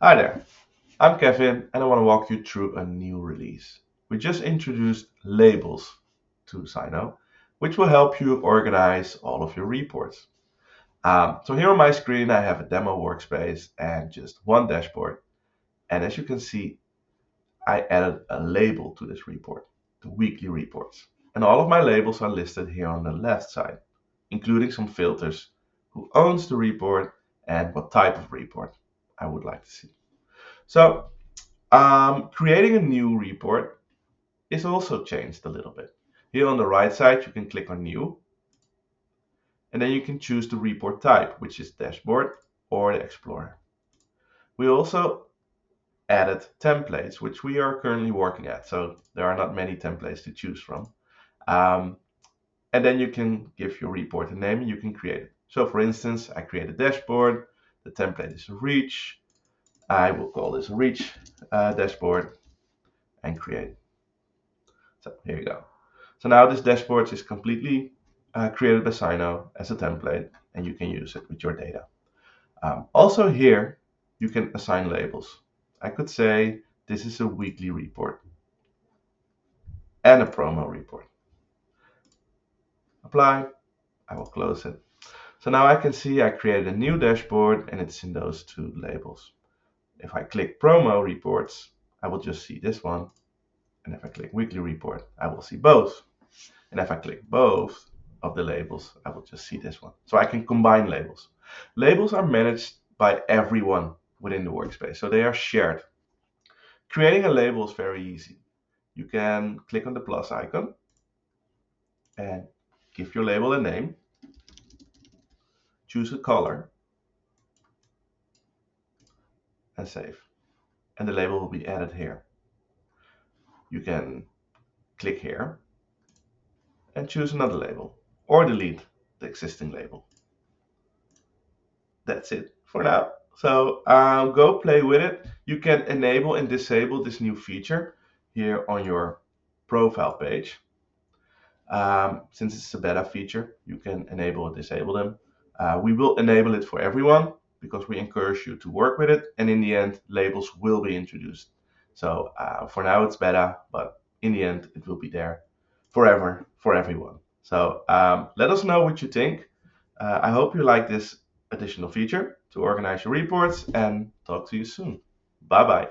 Hi there, I'm Kevin and I want to walk you through a new release. We just introduced labels to SEINō, which will help you organize all of your reports. So here on my screen I have a demo workspace and just one dashboard. And as you can see, I added a label to this report, the weekly reports. And all of my labels are listed here on the left side, including some filters, who owns the report and what type of report I would like to see. So creating a new report is also changed a little bit. Here on the right side, you can click on New, and then you can choose the report type, which is Dashboard or the Explorer. We also added templates, which we are currently working at, so there are not many templates to choose from. Um, and then you can give your report a name and you can create it. So for instance, I create a dashboard, the template is a reach, I will call this a reach dashboard and create. So here you go. So now this dashboard is completely created by SEINō as a template, and you can use it with your data. Also here, you can assign labels. I could say this is a weekly report and a promo report. Apply, I will close it. So now I can see I created a new dashboard and it's in those two labels. If I click promo reports, I will just see this one. And if I click weekly report, I will see both. And if I click both of the labels, I will just see this one. So I can combine labels. Labels are managed by everyone within the workspace, so they are shared. Creating a label is very easy. You can click on the plus icon and give your label a name, choose a color, and save. And the label will be added here. You can click here and choose another label or delete the existing label. That's it for now. So go play with it. You can enable and disable this new feature here on your profile page. Since it's a beta feature, you can enable or disable them. We will enable it for everyone because we encourage you to work with it. And in the end, labels will be introduced. So for now, it's beta, but in the end, it will be there forever for everyone. So let us know what you think. I hope you like this additional feature to organize your reports and talk to you soon. Bye bye.